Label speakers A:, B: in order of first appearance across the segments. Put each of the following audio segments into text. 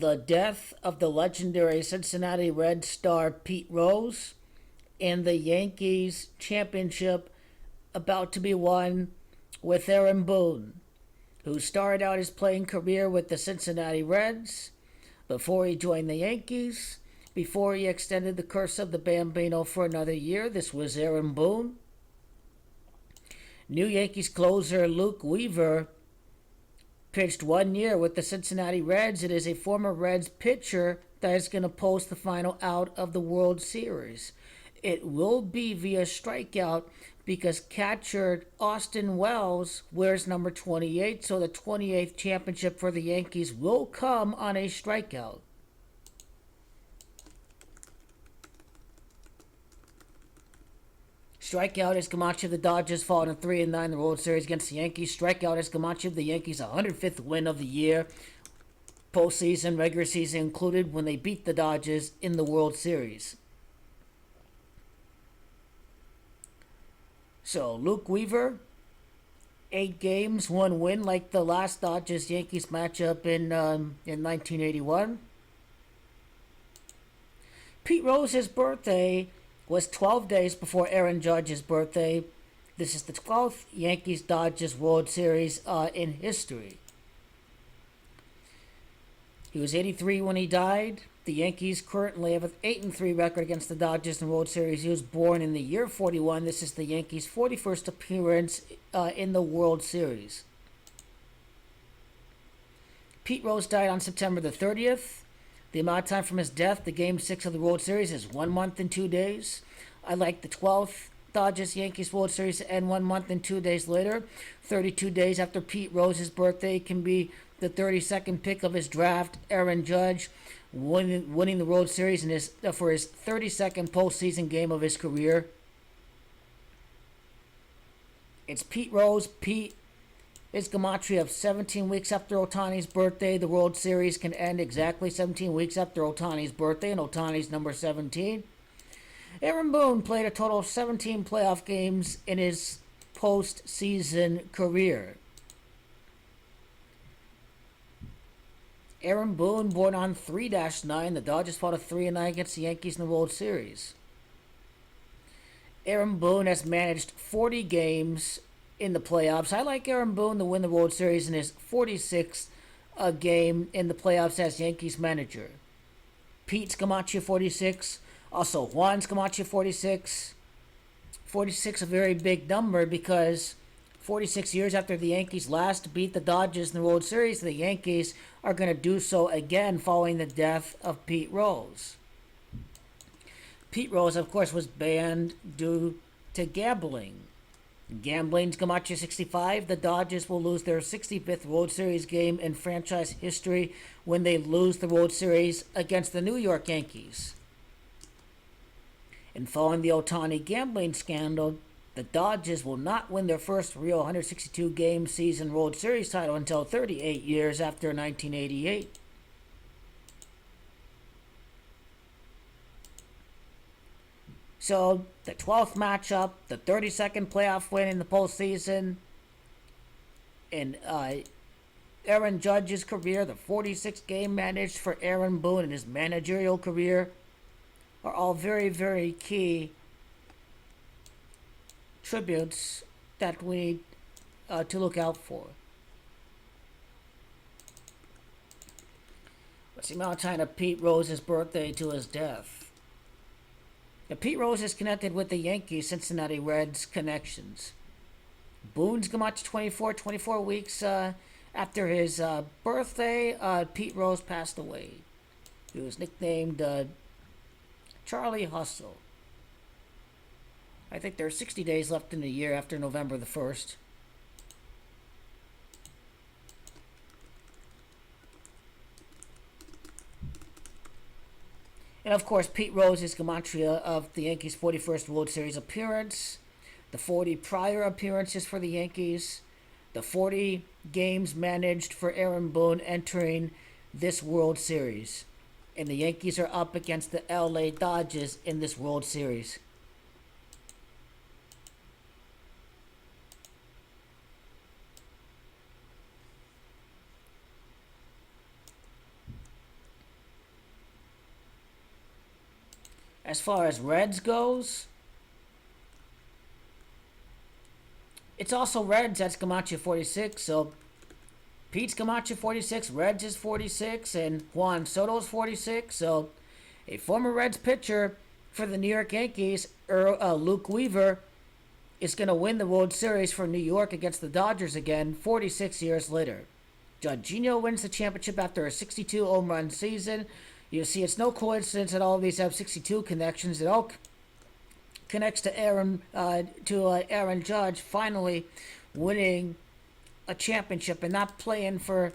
A: the death of the legendary Cincinnati Reds star Pete Rose, and the Yankees championship about to be won with Aaron Boone, who started out his playing career with the Cincinnati Reds before he joined the Yankees, before he extended the curse of the Bambino for another year. This was Aaron Boone. New Yankees closer Luke Weaver pitched 1 year with the Cincinnati Reds. It is a former Reds pitcher that is going to post the final out of the World Series. It will be via strikeout because catcher Austin Wells wears number 28, so the 28th championship for the Yankees will come on a strikeout. Strikeout is Camacho of the Dodgers falling in 3-9 the World Series against the Yankees. Strikeout is Camacho of the Yankees' 105th win of the year, postseason, regular season included, when they beat the Dodgers in the World Series. So Luke Weaver, 8 games, 1 win, like the last Dodgers-Yankees matchup in 1981. Pete Rose's birthday was 12 days before Aaron Judge's birthday. This is the 12th Yankees-Dodgers World Series in history. He was 83 when he died. The Yankees currently have an 8-3 record against the Dodgers in the World Series. He was born in the year 41. This is the Yankees' 41st appearance in the World Series. Pete Rose died on September the 30th. The amount of time from his death to Game 6 of the World Series is 1 month and 2 days. I like the 12th Dodgers-Yankees World Series to end 1 month and 2 days later. 32 days after Pete Rose's birthday can be the 32nd pick of his draft, Aaron Judge, winning the World Series for his 32nd postseason game of his career. It's Pete Rose. Pete is gematria of 17 weeks after Ohtani's birthday. The World Series can end exactly 17 weeks after Ohtani's birthday, and Ohtani's number 17. Aaron Boone played a total of 17 playoff games in his postseason career. Aaron Boone, born on 3-9, the Dodgers fought a 3-9 against the Yankees in the World Series. Aaron Boone has managed 40 games in the playoffs. I like Aaron Boone to win the World Series in his 46th game in the playoffs as Yankees manager. Pete's Camacho 46. Also Juan's Camacho 46. 46 a very big number because 46 years after the Yankees last beat the Dodgers in the World Series, the Yankees are going to do so again following the death of Pete Rose. Pete Rose, of course, was banned due to gambling. Gambling's Camacho 65. The Dodgers will lose their 65th World Series game in franchise history when they lose the World Series against the New York Yankees. And following the Ohtani gambling scandal, the Dodgers will not win their first real 162-game season World Series title until 38 years after 1988. So, the 12th matchup, the 32nd playoff win in the postseason, in Aaron Judge's career, the 46th game managed for Aaron Boone in his managerial career, are all very, very key tributes that we need to look out for. What's the amount of time of Pete Rose's birthday to his death? Now, Pete Rose is connected with the Yankees Cincinnati Reds connections. Boone's Camacho 24 weeks after his birthday, Pete Rose passed away. He was nicknamed Charlie Hustle. I think there are 60 days left in the year after November the 1st. And of course, Pete Rose is gematria of the Yankees' 41st World Series appearance, the 40 prior appearances for the Yankees, the 40 games managed for Aaron Boone entering this World Series. And the Yankees are up against the LA Dodgers in this World Series. As far as Reds goes, it's also Reds that's Camacho 46. So Pete's Camacho 46, Reds is 46, and Juan Soto's 46. So a former Reds pitcher for the New York Yankees, Luke Weaver, is going to win the World Series for New York against the Dodgers again 46 years later. Jorginho wins the championship after a 62 home run season. You see, it's no coincidence that all of these have 62 connections. It all connects to Aaron Judge finally winning a championship and not playing for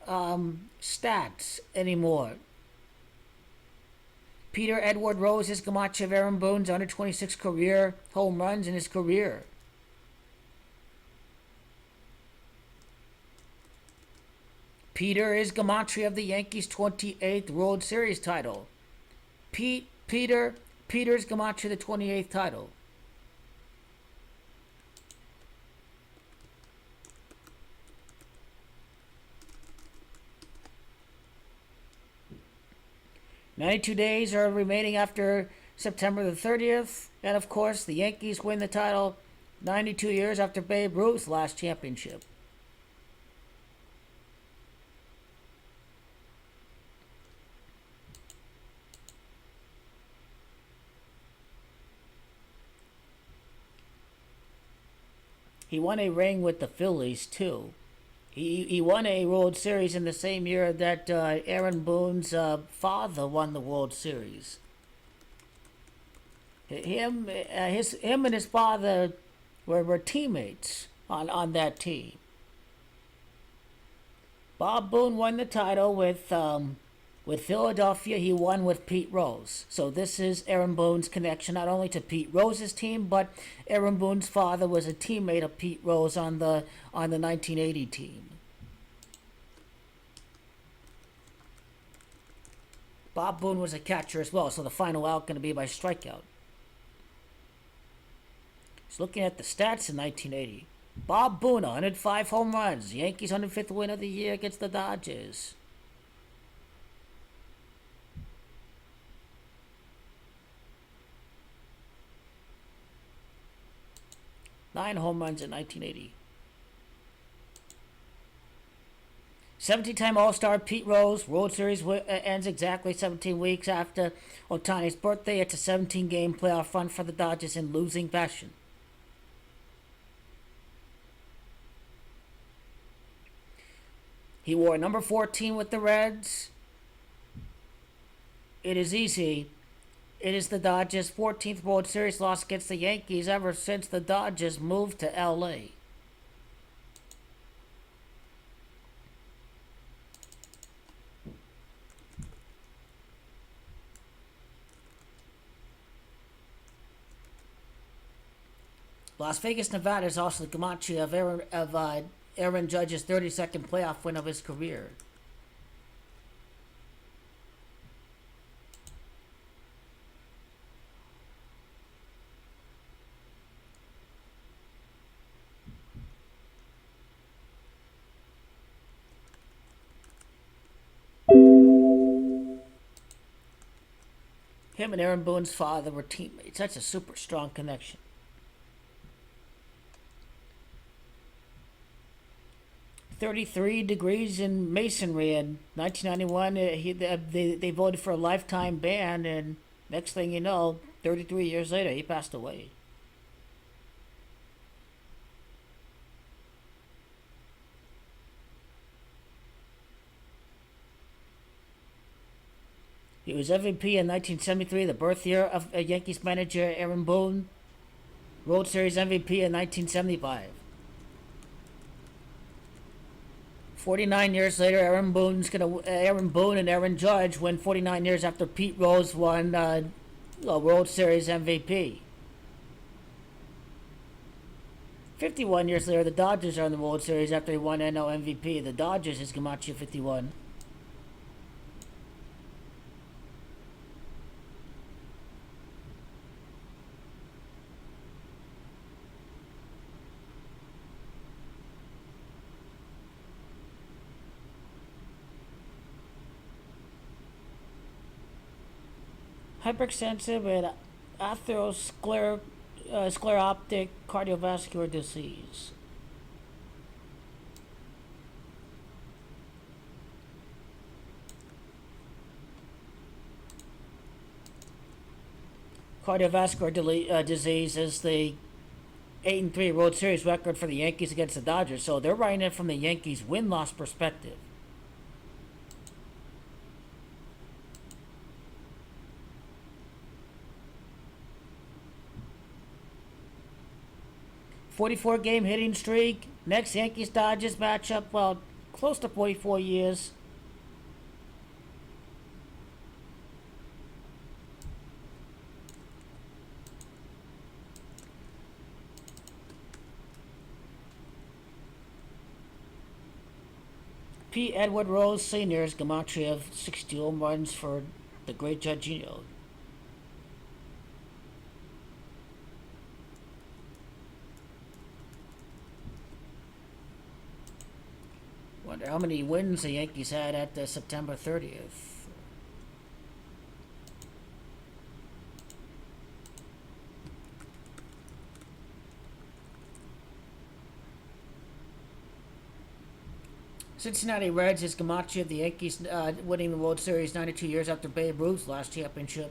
A: stats anymore. Peter Edward Rose is Camacho of Aaron Boone's under 26 career home runs in his career. Peter is Gematria of the Yankees' 28th World Series title. Peter's Gematria of the 28th title. "92 days are remaining after September the 30th, and of course the Yankees win the title 92 years after Babe Ruth's last championship. He won a ring with the Phillies, too. He won a World Series in the same year that Aaron Boone's father won the World Series. Him and his father were teammates on that team. Bob Boone won the title with Philadelphia. He won with Pete Rose. So this is Aaron Boone's connection not only to Pete Rose's team, but Aaron Boone's father was a teammate of Pete Rose on the 1980 team. Bob Boone was a catcher as well, so the final out going to be by strikeout. Just looking at the stats in 1980. Bob Boone, 105 home runs. Yankees' 105th win of the year against the Dodgers. Nine home runs in 1980. 17-time All-Star Pete Rose. World Series ends exactly 17 weeks after Ohtani's birthday. It's a 17-game playoff run for the Dodgers in losing fashion. He wore number 14 with the Reds. It is easy. It is the Dodgers' 14th World Series loss against the Yankees ever since the Dodgers moved to LA. Las Vegas, Nevada is also the Gematria of Aaron Judge's 32nd playoff win of his career. Him and Aaron Boone's father were teammates. That's a super strong connection. 33 degrees in masonry in 1991. They voted for a lifetime ban, and next thing you know, 33 years later, he passed away. He was MVP in 1973, the birth year of Yankees manager Aaron Boone. World Series MVP in 1975. 49 years later, Aaron Boone and Aaron Judge win 49 years after Pete Rose won a World Series MVP. 51 years later, the Dodgers are in the World Series after he won NL MVP. The Dodgers is Gematria 51. hyperextensive and atheroscleroptic cardiovascular disease. Cardiovascular disease is the 8-3 World Series record for the Yankees against the Dodgers, so they're writing it from the Yankees' win-loss perspective. "44-game hitting streak. Next Yankees Dodgers matchup, well, close to 44 years. P. Edward Rose Sr.'s gematria of 60 home runs for the great Jorginho. Wonder how many wins the Yankees had at September 30th. Cincinnati Reds is gematria of the Yankees winning the World Series 92 years after Babe Ruth's last championship.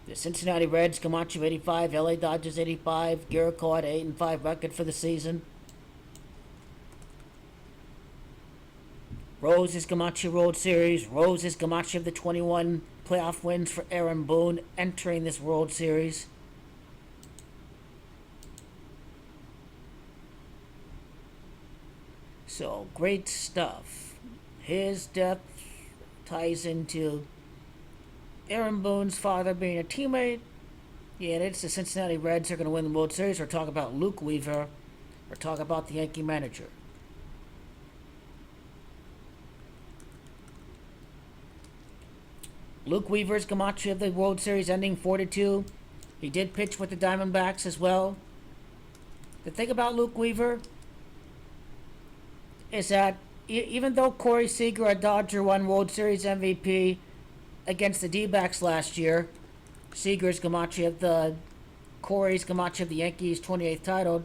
A: The Cincinnati Reds gematria of 85, LA Dodgers 85, Garrick had 8-5 record for the season. Rose is gematria World Series. Rose is gematria of the 21 playoff wins for Aaron Boone entering this World Series. So, great stuff. His depth ties into Aaron Boone's father being a teammate. Yeah, and it's the Cincinnati Reds are going to win the World Series. Or talk about Luke Weaver. Or talk about the Yankee manager. Luke Weaver's gematria of the World Series ending 4-2. He did pitch with the Diamondbacks as well. The thing about Luke Weaver is that even though Corey Seager, a Dodger, won World Series MVP against the D-backs last year, Seager's gematria of the Corey's gematria of the Yankees' 28th title.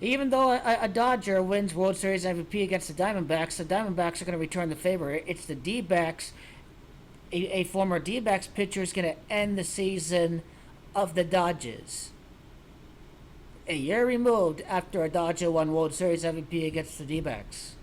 A: Even though a Dodger wins World Series MVP against the Diamondbacks are going to return the favor. It's the D-backs. A former D-backs pitcher is going to end the season of the Dodgers. A year removed after a Dodger won World Series MVP against the D-backs.